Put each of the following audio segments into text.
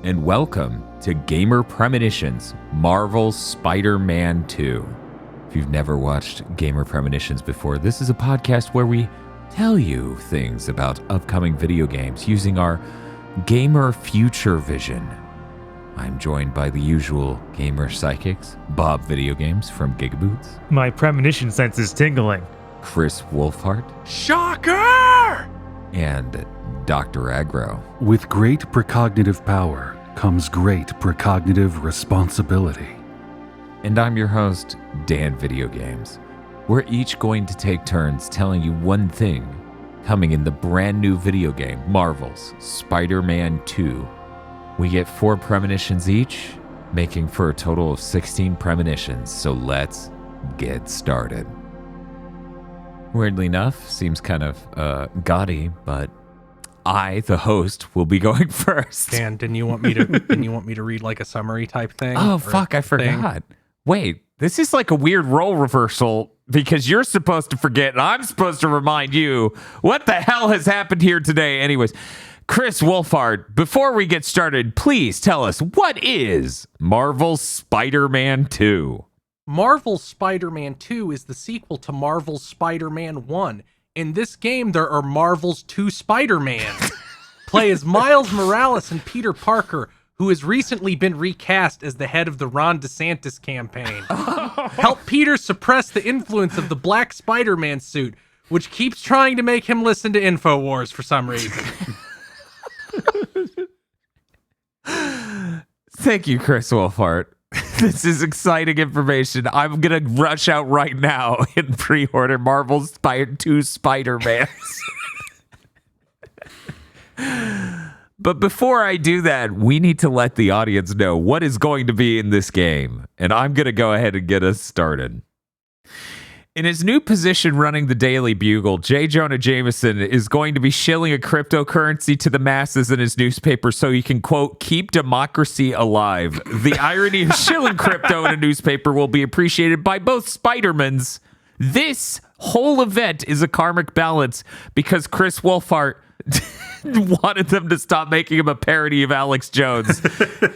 and welcome to Gamer Premonitions, Marvel's Spider-Man 2. If you've never watched Gamer Premonitions before, this is a podcast where we tell you things about upcoming video games using our gamer future vision. I'm joined by the usual gamer psychics, Bob Video Games from GigaBoots. My premonition sense is tingling. Chris Wolfhart. Shocker! And Dr. Aggro. With great precognitive power comes great precognitive responsibility. And I'm your host, Dan Video Games. We're each going to take turns telling you one thing coming in the brand new video game, Marvel's Spider-Man 2. We get 4 premonitions each, making for a total of 16 premonitions, so let's get started. Weirdly enough, seems kind of gaudy, but I, the host, will be going first. Dan, didn't you want me to read like a summary type thing? Oh, fuck, I forgot. Wait, this is like a weird role reversal because you're supposed to forget and I'm supposed to remind you what the hell has happened here today. Anyways, Chris Wolfhart, before we get started, please tell us, what is Marvel's Spider-Man 2? Marvel's Spider-Man 2 is the sequel to Marvel's Spider-Man 1. In this game, there are Marvel's 2 Spider-Mans. Play as Miles Morales and Peter Parker, who has recently been recast as the head of the Ron DeSantis campaign. Help Peter suppress the influence of the Black Spider-Man suit, which keeps trying to make him listen to InfoWars for some reason. Thank you, Chris Wolfhart. This is exciting information. I'm going to rush out right now and pre-order Marvel's 2 Spider-Mans. But before I do that, we need to let the audience know what is going to be in this game. And I'm going to go ahead and get us started. In his new position running the Daily Bugle, J. Jonah Jameson is going to be shilling a cryptocurrency to the masses in his newspaper so he can, quote, keep democracy alive. The irony of shilling crypto in a newspaper will be appreciated by both Spider-Mans. This whole event is a karmic balance because Chris Wolfhart wanted them to stop making him a parody of Alex Jones.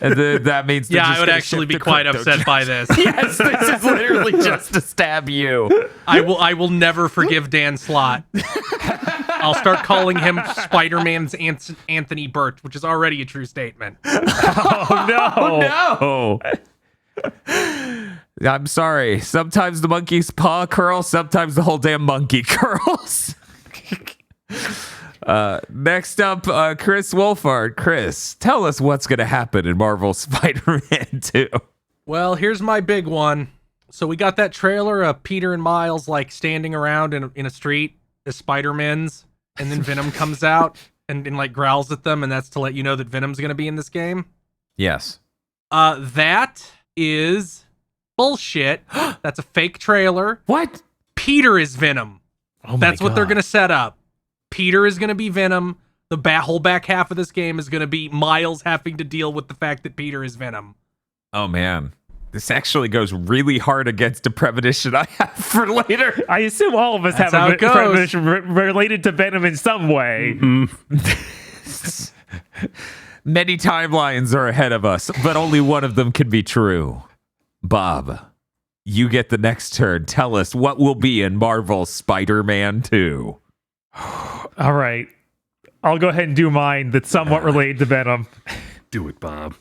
And that means yeah, I would actually be quite upset by this. Yes, this is literally just to stab you. I will never forgive Dan Slott. I'll start calling him Spider-Man's Anthony Burt, which is already a true statement. Oh, no. I'm sorry. Sometimes the monkey's paw curls, sometimes the whole damn monkey curls. Next up, Chris Wolfhart. Chris, tell us what's going to happen in Marvel's Spider-Man 2. Well, here's my big one. So we got that trailer of Peter and Miles like standing around in a street as Spider-Mans, and then Venom comes out and like growls at them, and that's to let you know that Venom's going to be in this game. Yes. That is bullshit. That's a fake trailer. What? Peter is Venom. Oh my That's what they're God. going to set up. Peter is going to be Venom. The whole back half of this game is going to be Miles having to deal with the fact that Peter is Venom. Oh, man. This actually goes really hard against a premonition I have for later. I assume all of us That's have how a it goes. premonition related to Venom in some way. Many timelines are ahead of us, but only one of them can be true. Bob, you get the next turn. Tell us what will be in Marvel's Spider-Man 2. All right. I'll go ahead and do mine that's somewhat related to Venom. Do it, Bob.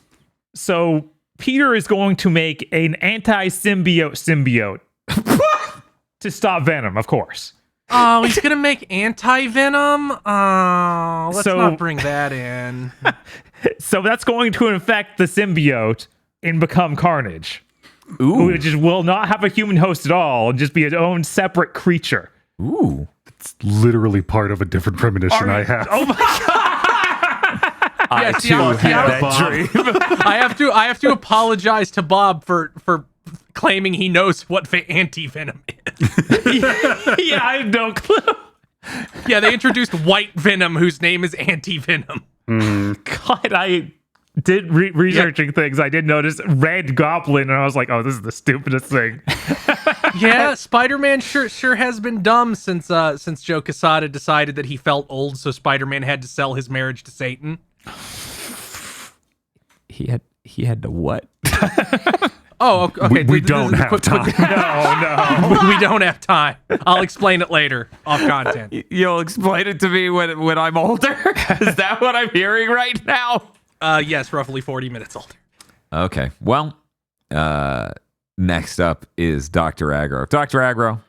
So Peter is going to make an anti-symbiote to stop Venom, of course. Oh, he's going to make anti-Venom? Oh, let's So- not bring that in. So that's going to infect the symbiote and become Carnage, Ooh. which will not have a human host at all and just be its own separate creature. Ooh. It's literally part of a different premonition I have. Oh my God! I see, too I- had I- that dream. I have to apologize to Bob for claiming he knows what anti-Venom is. Yeah, I have no clue. Yeah, they introduced White Venom, whose name is Anti-Venom. God, I did researching things. I did notice Red Goblin, and I was like, "Oh, this is the stupidest thing." Yeah, Spider-Man sure has been dumb since Joe Quesada decided that he felt old, so Spider-Man had to sell his marriage to Satan. He had to what? Oh, okay. We don't have time. No, we don't have time. I'll explain it later off content. You'll explain it to me when I'm older? Is that what I'm hearing right now? Yes, roughly 40 minutes older. Okay. Well, next up is Dr. Aggro. Dr. Aggro,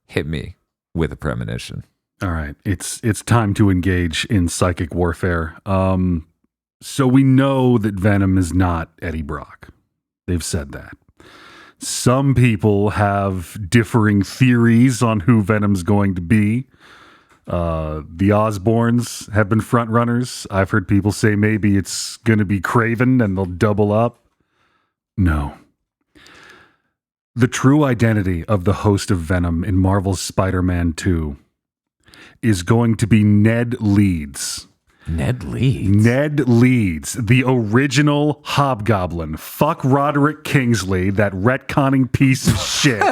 hit me with a premonition. All right, it's time to engage in psychic warfare. So we know that Venom is not Eddie Brock. They've said that. Some people have differing theories on who Venom's going to be. The Osborns have been front runners. I've heard people say maybe it's going to be Kraven and they'll double up. No. The true identity of the host of Venom in Marvel's Spider-Man 2 is going to be Ned Leeds. Ned Leeds? Ned Leeds, the original Hobgoblin. Fuck Roderick Kingsley, that retconning piece of shit.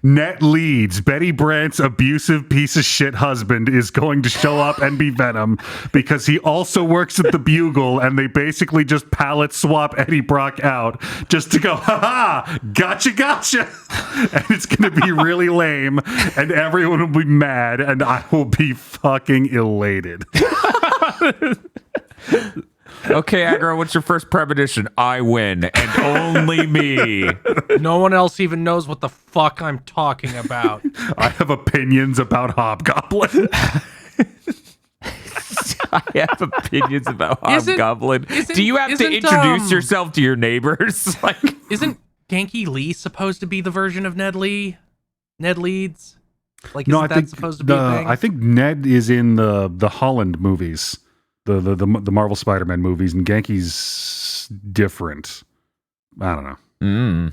Ned Leeds, Betty Brant's abusive piece of shit husband, is going to show up and be Venom because he also works at the Bugle and they basically just palette swap Eddie Brock out just to go, haha, gotcha. And it's going to be really lame and everyone will be mad and I will be fucking elated. Okay, Aggro, what's your first premonition? I win, and only me. No one else even knows what the fuck I'm talking about. I have opinions about Hobgoblin. I have opinions about Hobgoblin. Do you have to introduce yourself to your neighbors? Isn't Genki Lee supposed to be the version of Ned Lee? Ned Leeds? Like, No, isn't that supposed to be a thing? I think Ned is in the Holland movies, the Marvel Spider-Man movies, and Genki's different. I don't know.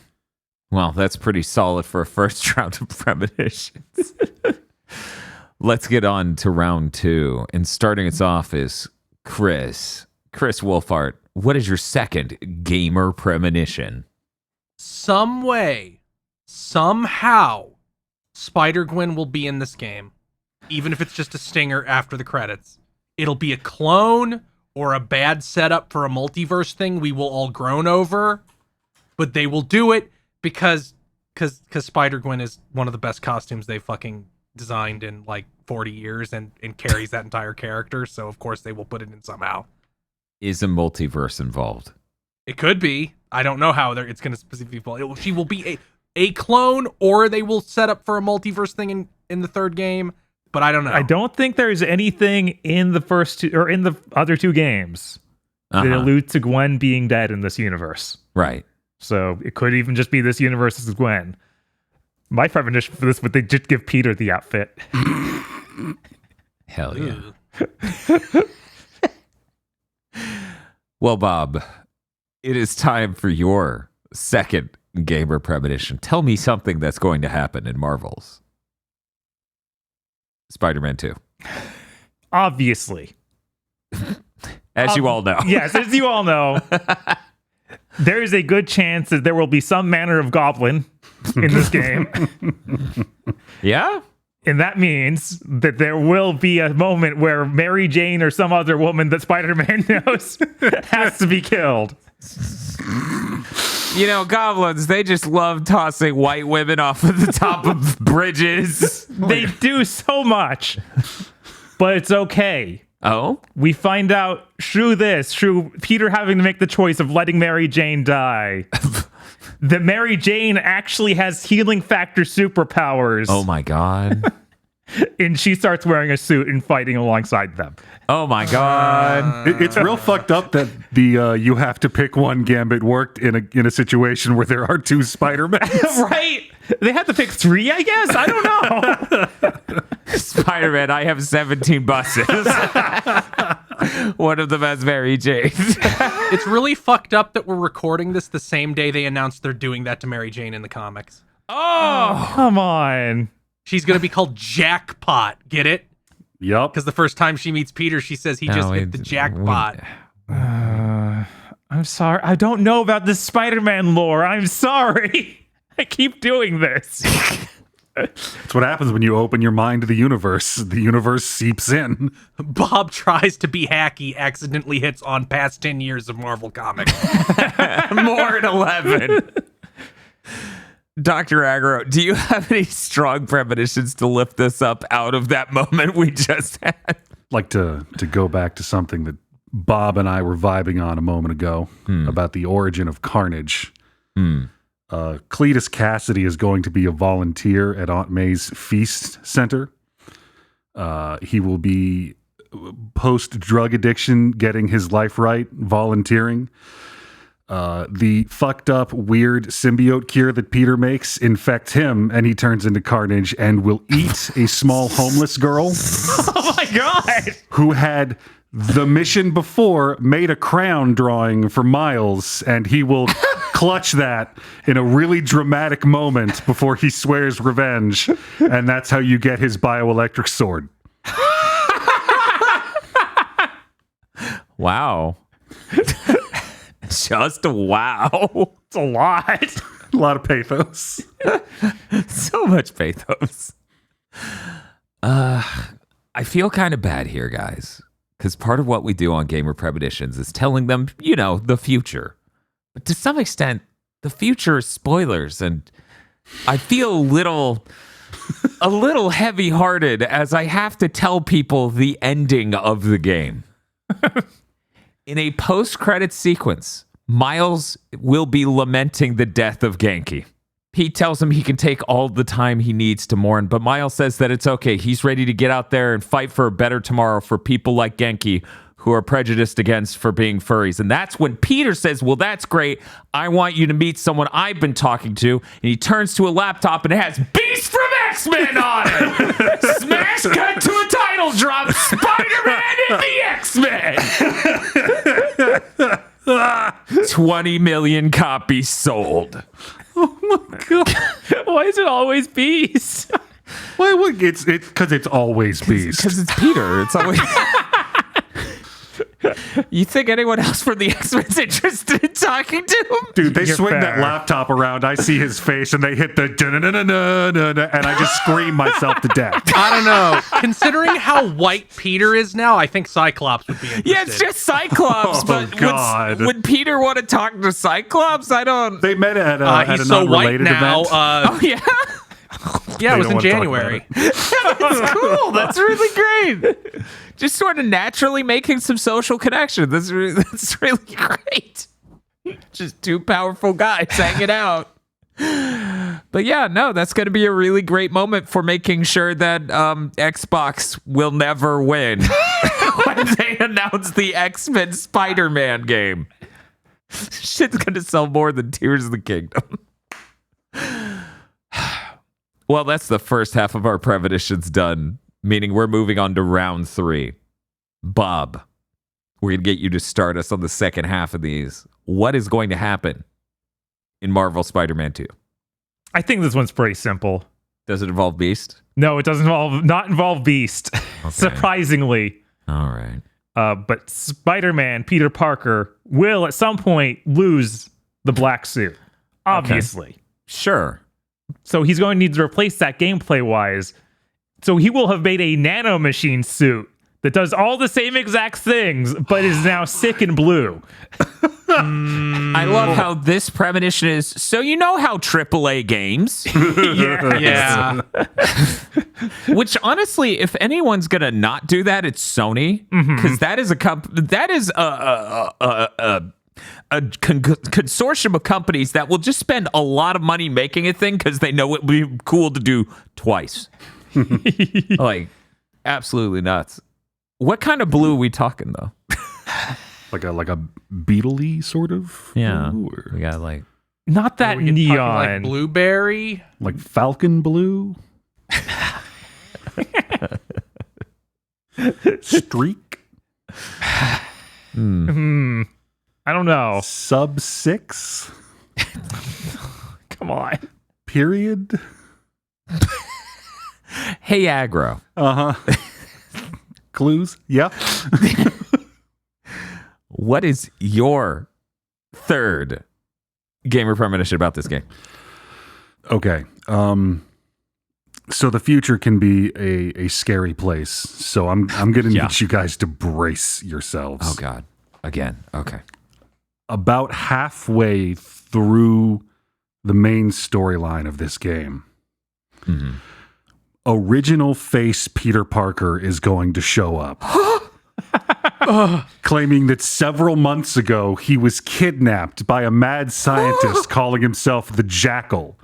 Well, that's pretty solid for a first round of premonitions. Let's get on to round 2. And starting us off is Chris. Chris Wolfhart, what is your second gamer premonition? Some way, somehow, Spider-Gwen will be in this game. Even if it's just a stinger after the credits. It'll be a clone or a bad setup for a multiverse thing we will all groan over. But they will do it because Spider-Gwen is one of the best costumes they fucking designed in like 40 years and carries that entire character. So of course they will put it in somehow. Is a multiverse involved? It could be. I don't know how it's going to specifically fall. She will be a clone, or they will set up for a multiverse thing in the third game. But I don't know. I don't think there's anything in the first two or in the other two games that alludes to Gwen being dead in this universe. Right. So it could even just be this universe is Gwen. My premonition for this would they just give Peter the outfit. Hell yeah. Well, Bob, it is time for your second gamer premonition. Tell me something that's going to happen in Marvel's Spider-Man 2. Obviously. As you all know. Yes, as you all know, there is a good chance that there will be some manner of goblin in this game. Yeah? And that means that there will be a moment where Mary Jane or some other woman that Spider-Man knows has to be killed. You know, goblins, they just love tossing white women off of the top of bridges. They do so much. But it's okay. Oh? We find out through Peter having to make the choice of letting Mary Jane die, that Mary Jane actually has healing factor superpowers. Oh my God. And she starts wearing a suit and fighting alongside them. Oh my God. It's real fucked up that the you have to pick one gambit worked in a situation where there are two Spider-Men. Right? They had to pick 3, I guess? I don't know. Spider-Man, I have 17 buses. One of them has Mary Jane. It's really fucked up that we're recording this the same day they announced they're doing that to Mary Jane in the comics. Oh, come on. She's going to be called Jackpot. Get it? Yup. Because the first time she meets Peter, she says he just hit the jackpot. I'm sorry. I don't know about this Spider-Man lore. I'm sorry. I keep doing this. That's what happens when you open your mind to the universe. The universe seeps in. Bob tries to be hacky, accidentally hits on past 10 years of Marvel Comics. More than 11. Dr. Agro, do you have any strong premonitions to lift this up out of that moment we just had? Like to go back to something that Bob and I were vibing on a moment ago about the origin of Carnage. Cletus Cassidy is going to be a volunteer at Aunt May's Feast Center. He will be post-drug addiction, getting his life right, volunteering. The fucked up, weird symbiote cure that Peter makes infects him, and he turns into Carnage and will eat a small homeless girl. Oh my god! Who had the mission before made a crown drawing for Miles, and he will clutch that in a really dramatic moment before he swears revenge, and that's how you get his bioelectric sword. Wow. Just wow. It's a lot. A lot of pathos. So much pathos. I feel kind of bad here, guys, because part of what we do on Gamer Premonitions is telling them, the future. But to some extent, the future is spoilers, and I feel a little heavy-hearted as I have to tell people the ending of the game. In a post-credit sequence, Miles will be lamenting the death of Genki. Pete tells him he can take all the time he needs to mourn, but Miles says that it's okay. He's ready to get out there and fight for a better tomorrow for people like Genki, who are prejudiced against for being furries. And that's when Peter says, well, that's great. I want you to meet someone I've been talking to. And he turns to a laptop and it has Beast from X-Men on it. Smash cut to a title drop. Spider-Man and the X-Men. 20 million copies sold. Oh my god! Why is it always Beast? Why would it's because it's always Beast? Because it's Peter. It's always. You think anyone else from the X-Men's interested in talking to him? Dude, they You're swing fair. that laptop around. I see his face, and they hit the da-na-na-na-na-na, and I just scream myself to death. I don't know. Considering how white Peter is now, I think Cyclops would be interested. Yeah, it's just Cyclops. Oh, but God. would Peter want to talk to Cyclops? I don't. They met at he's an so white unrelated now. event. Oh yeah, Yeah, it was don't in wanna talk January. that's cool. That's really great. Just sort of naturally making some social connection. That's really great. Just two powerful guys hanging out. But yeah, no, that's going to be a really great moment for making sure that Xbox will never win when they announce the X-Men Spider-Man game. Shit's going to sell more than Tears of the Kingdom. Well, that's the first half of our premonitions done, meaning we're moving on to round 3. Bob, we're going to get you to start us on the second half of these. What is going to happen in Marvel Spider-Man 2? I think this one's pretty simple. Does it involve Beast? No, it doesn't not involve Beast. Surprisingly. All right. But Spider-Man, Peter Parker, will at some point lose the black suit. Obviously. Sure. So he's going to need to replace that gameplay-wise. So he will have made a nanomachine suit that does all the same exact things, but is now sick and blue. I love how this premonition is, so you know how AAA games. Yeah. Which honestly, if anyone's gonna not do that, it's Sony, because that is a consortium of companies that will just spend a lot of money making a thing because they know it would be cool to do twice. Like, absolutely nuts. What kind of blue are we talking though? like a beetle-y sort of. Yeah, blue, or we got like Not that Are we talking neon. like blueberry. like falcon blue. Streak. I don't know. Sub 6. Come on. Period. Hey Aggro. Clues. Yeah. What is your third gamer premonition about this game? Okay. So the future can be a scary place. So I'm going to need you guys to brace yourselves. Oh, God. Again. Okay. About halfway through the main storyline of this game, original face Peter Parker is going to show up. Claiming that several months ago he was kidnapped by a mad scientist calling himself the Jackal,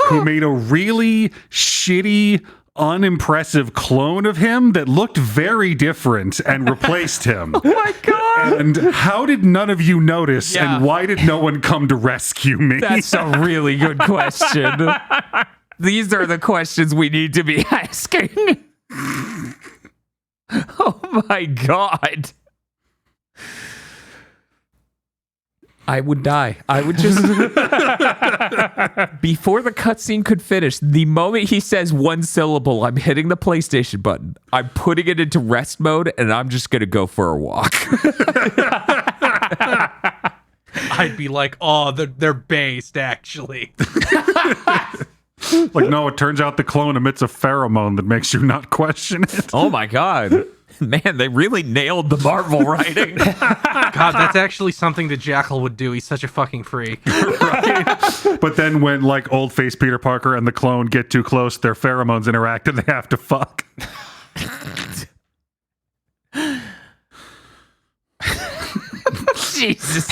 who made a really shitty, unimpressive clone of him that looked very different and replaced him. Oh my God. And how did none of you notice, Yeah. and why did no one come to rescue me? That's a really good question. These are the questions we need to be asking. Oh my God. I would die. I would just... Before the cutscene could finish, the moment he says one syllable, I'm hitting the PlayStation button. I'm putting it into rest mode, and I'm just going to go for a walk. I'd be like, oh, they're based, actually. Like, no, it turns out the clone emits a pheromone that makes you not question it. Oh my God. Man, they really nailed the Marvel writing. God, that's actually something that Jackal would do. He's such a fucking freak. Right? But then when, like, old face Peter Parker and the clone get too close, their pheromones interact and they have to fuck. Jesus.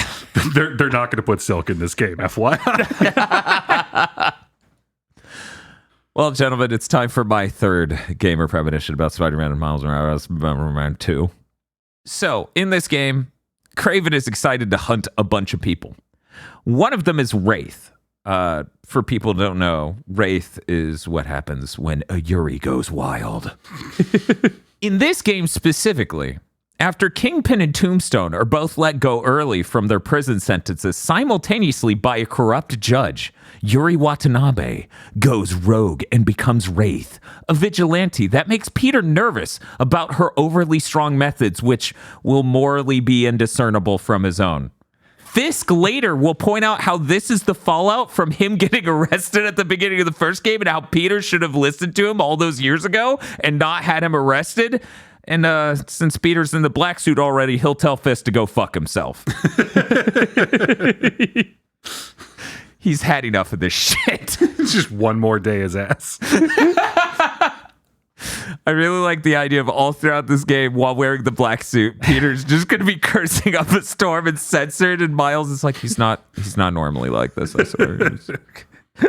They're not going to put Silk in this game, FYI. Well, gentlemen, it's time for my third gamer premonition about Spider-Man and Miles Morales, Spider-Man 2. So, in this game, Kraven is excited to hunt a bunch of people. One of them is Wraith. For people who don't know, Wraith is what happens when a Yuri goes wild. In this game specifically, after Kingpin and Tombstone are both let go early from their prison sentences simultaneously by a corrupt judge, Yuri Watanabe goes rogue and becomes Wraith, a vigilante that makes Peter nervous about her overly strong methods, which will morally be indiscernible from his own. Fisk later will point out how this is the fallout from him getting arrested at the beginning of the first game and how Peter should have listened to him all those years ago and not had him arrested. And since Peter's in the black suit already, he'll tell Fisk to go fuck himself. He's had enough of this shit. It's just one more day his ass. I really like the idea of all throughout this game, while wearing the black suit, Peter's just going to be cursing up a storm and censored, and Miles is like, he's not normally like this, I swear.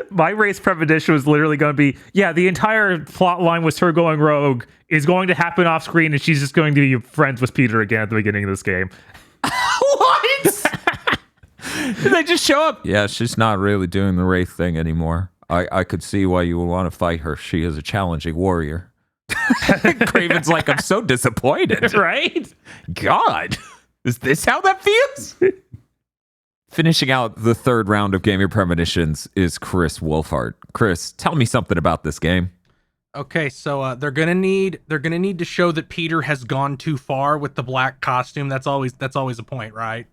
My race premonition was literally going to be, the entire plot line with her going rogue is going to happen off screen, and she's just going to be friends with Peter again at the beginning of this game. What? Did they just show up? Yeah, she's not really doing the Wraith thing anymore. I could see why you would want to fight her. She is a challenging warrior. Kraven's like, I'm so disappointed. Right? God, is this how that feels? Finishing out the third round of Gamer Premonitions is Chris Wolfhart. Chris, tell me something about this game. Okay, so they're gonna need to show that Peter has gone too far with the black costume. That's always a point, right?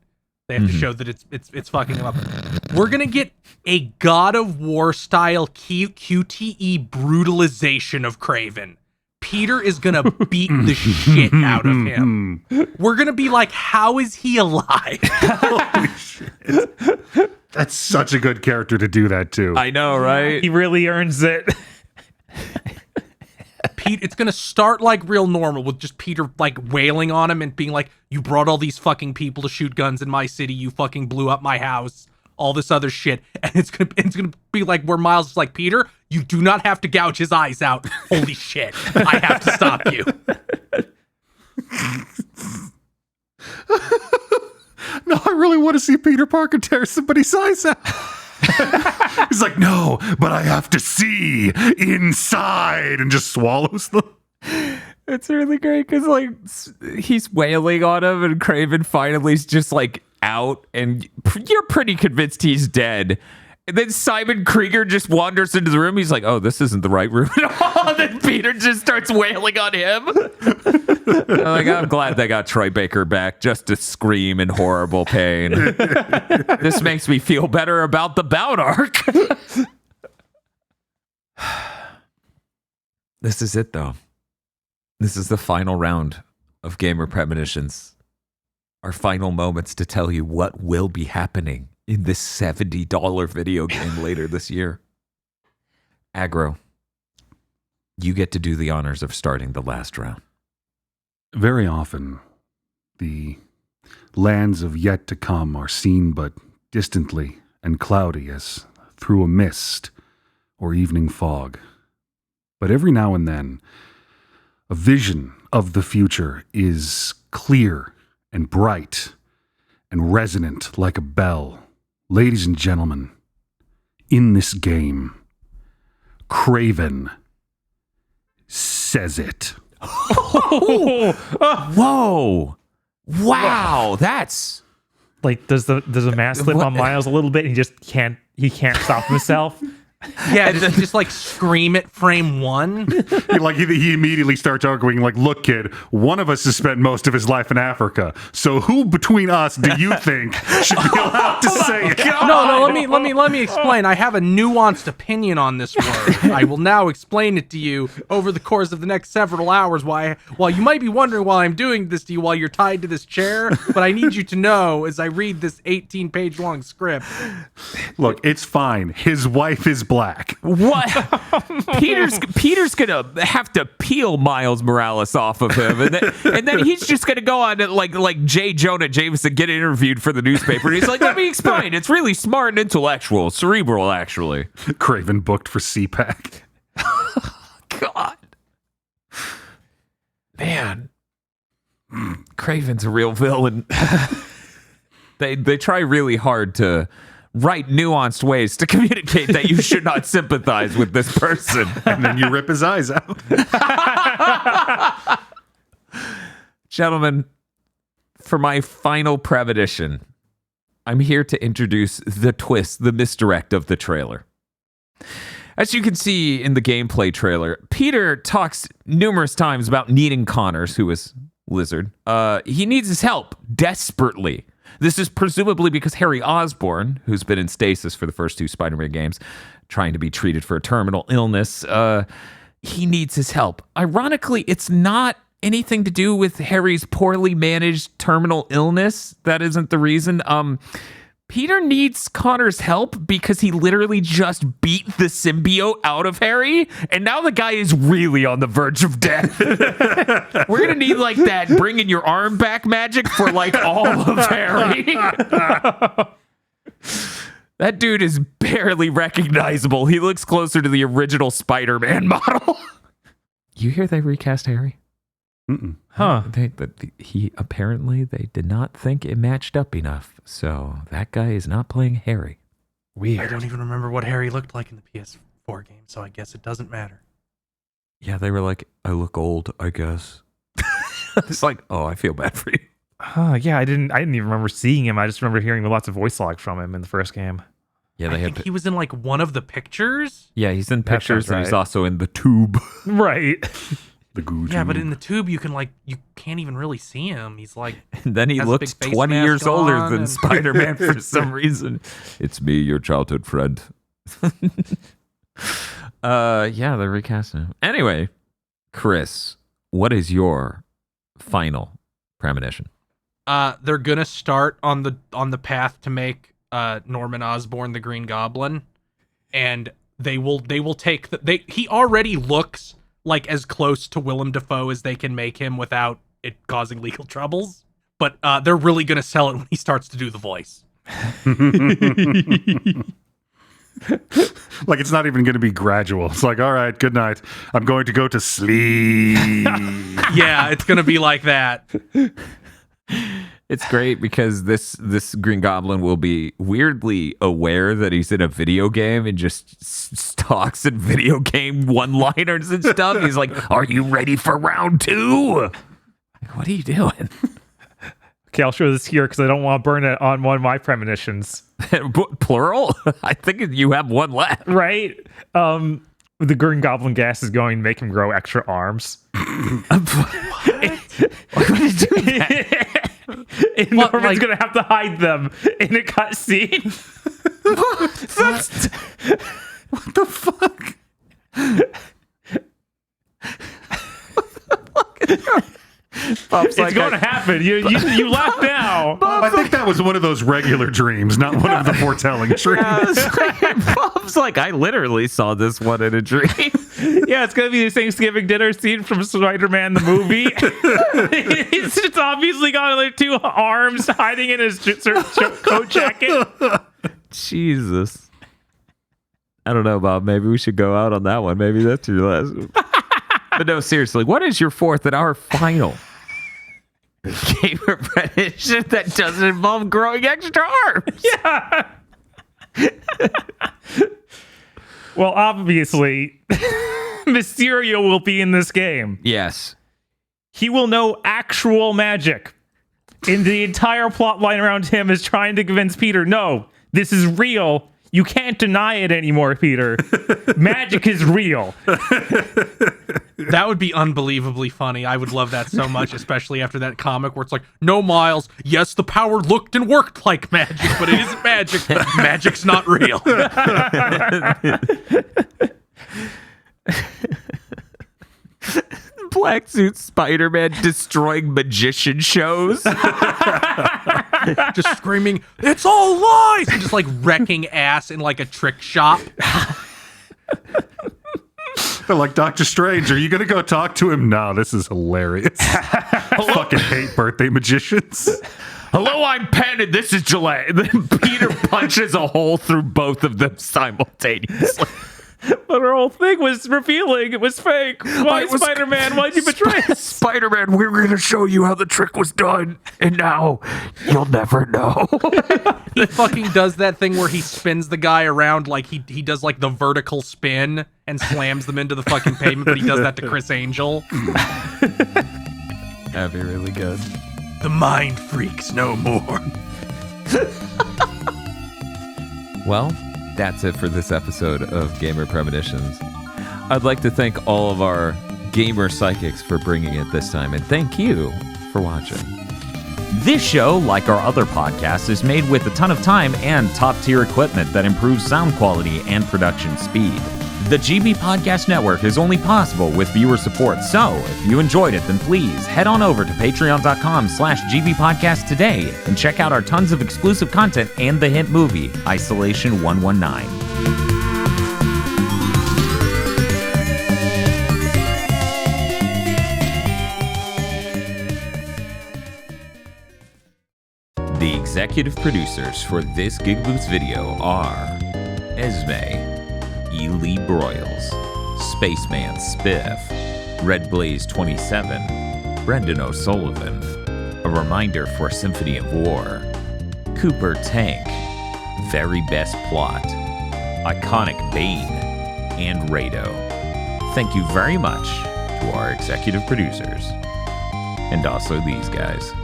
They have to show that it's fucking him up. We're gonna get a God of War style QTE brutalization of Kraven. Peter is gonna beat the shit out of him. We're gonna be like, how is he alive? Holy shit. That's such a good character to do that too. I know, right? He really earns it. Pete, it's gonna start like real normal with just Peter like wailing on him and being like, you brought all these fucking people to shoot guns in my city, you fucking blew up my house, all this other shit. And it's gonna be like where Miles is like, Peter, you do not have to gouge his eyes out. Holy shit, I have to stop you. No, I really want to see Peter Parker tear somebody's eyes out. He's like, no, but I have to see inside, and just swallows them. It's really great because like he's wailing on him and Kraven finally's just like out and you're pretty convinced he's dead. And then Simon Krieger just wanders into the room. He's like, oh, this isn't the right room at all. And then Peter just starts wailing on him. I'm glad they got Troy Baker back just to scream in horrible pain. This makes me feel better about the bout arc. This is it, though. This is the final round of Gamer Premonitions. Our final moments to tell you what will be happening in this $70 video game later this year. Aggro, you get to do the honors of starting the last round. Very often, the lands of yet to come are seen but distantly and cloudy as through a mist or evening fog. But every now and then, a vision of the future is clear and bright and resonant like a bell. Ladies and gentlemen, in this game, Kraven says it. Whoa! Wow, that's Like, does the mask slip on Miles a little bit, and he can't stop himself? Yeah, just like scream at frame one. He immediately starts arguing, like, look, kid, one of us has spent most of his life in Africa. So who between us do you think should be allowed to say it? No, let me explain. I have a nuanced opinion on this word. I will now explain it to you over the course of the next several hours. While you might be wondering why I'm doing this to you while you're tied to this chair, but I need you to know as I read this 18-page long script. Look, it's fine. His wife is black. what Peter's gonna have to peel Miles Morales off of him, and then he's just gonna go on like J. Jonah Jameson get interviewed for the newspaper, and he's like, let me explain. It's really smart and intellectual, cerebral, actually. Kraven booked for CPAC. God, man, Kraven's a real villain. They try really hard to write nuanced ways to communicate that you should not sympathize with this person. And then you rip his eyes out. Gentlemen, for my final premonition, I'm here to introduce the twist, the misdirect of the trailer. As you can see in the gameplay trailer, Peter talks numerous times about needing Connors, who is Lizard. He needs his help desperately. This is presumably because Harry Osborn, who's been in stasis for the first two Spider-Man games, trying to be treated for a terminal illness, he needs his help. Ironically, it's not anything to do with Harry's poorly managed terminal illness. That isn't the reason. Peter needs Connor's help because he literally just beat the symbiote out of Harry, and now the guy is really on the verge of death. We're gonna need like that bringing your arm back magic for like all of Harry. That dude is barely recognizable. He looks closer to the original Spider-Man model. You hear they recast Harry? Mm-mm. Huh. They did not think it matched up enough, so that guy is not playing Harry. I don't even remember what Harry looked like in the PS4 game, so I guess it doesn't matter. Yeah, they were like, I look old, I guess. It's like, oh, I feel bad for you. Yeah, I didn't even remember seeing him. I just remember hearing lots of voice logs from him in the first game. Yeah, I think he was in like one of the pictures. Yeah, he's in pictures, right. and he's also in the tube. Right. The goo Yeah, but tube. in the tube you can't even really see him. He's like, And then he has a looks big face 20 mask years older on than and- Spider-Man for some reason. It's me, your childhood friend. Yeah, they're recasting him. Anyway, Chris, what is your final premonition? they're gonna start on the path to make Norman Osborn the Green Goblin, and they will take he already looks like as close to Willem Dafoe as they can make him without it causing legal troubles. But they're really gonna sell it when he starts to do the voice. Like, it's not even going to be gradual. It's like, all right, good night. I'm going to go to sleep. Yeah, it's gonna be like that. It's great because this Green Goblin will be weirdly aware that he's in a video game and just talks in video game one-liners and stuff. He's like, "Are you ready for round 2?" Like, what are you doing? Okay, I'll show this here because I don't want to burn it on one of my premonitions. Plural? I think you have one left. Right? The Green Goblin gas is going to make him grow extra arms. Why would you do that? And What, Norman's like- going to have to hide them in a cutscene. What the fuck? Bob's It's going to happen. You laugh now. I think that was one of those regular dreams, not one of the foretelling dreams. Bob's like, I literally saw this one in a dream. Yeah, it's going to be the Thanksgiving dinner scene from Spider-Man the movie. He's just obviously got like 2 arms hiding in his coat jacket. Jesus. I don't know, Bob. Maybe we should go out on that one. Maybe that's your last one. But no, seriously, what is your 4th and our final gamer prediction that doesn't involve growing extra arms? Yeah. Well, obviously, Mysterio will be in this game. Yes. He will know actual magic. And the entire plot line around him is trying to convince Peter, no, this is real. You can't deny it anymore, Peter. Magic is real. That would be unbelievably funny. I would love that so much, especially after that comic where it's like, no, Miles, yes, the power looked and worked like magic, but it isn't magic. Magic's not real. Black suit Spider-Man destroying magician shows. Just screaming, it's all lies! And just like wrecking ass in like a trick shop. They're like, Doctor Strange, are you going to go talk to him? No, this is hilarious. I fucking hate birthday magicians. Hello, I'm Penn, and this is Gillette. And then Peter punches a hole through both of them simultaneously. But our whole thing was revealing it was fake. Why, Spider-Man? Why'd you betray us? Spider-Man, we were going to show you how the trick was done, and now you'll never know. He fucking does that thing where he spins the guy around like he does like the vertical spin and slams them into the fucking pavement, but he does that to Chris Angel. That'd be really good. The mind freaks no more. Well, that's it for this episode of Gamer Premonitions. I'd like to thank all of our gamer psychics for bringing it this time, and thank you for watching. This show, like our other podcasts, is made with a ton of time and top-tier equipment that improves sound quality and production speed. The GB Podcast Network is only possible with viewer support, so if you enjoyed it, then please head on over to patreon.com/gbpodcast today and check out our tons of exclusive content and the hit movie, Isolation 119. The executive producers for this GigaBoots video are Esme, Lee Broyles, Spaceman Spiff, Red Blaze 27, Brendan O'Sullivan, A Reminder for Symphony of War, Cooper Tank, Very Best Plot, Iconic Bane, and Rado. Thank you very much to our executive producers. And also these guys.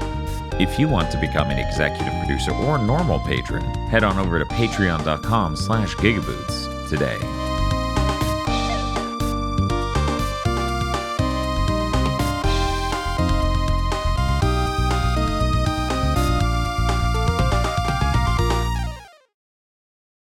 If you want to become an executive producer or normal patron, head on over to patreon.com/gigaboots today.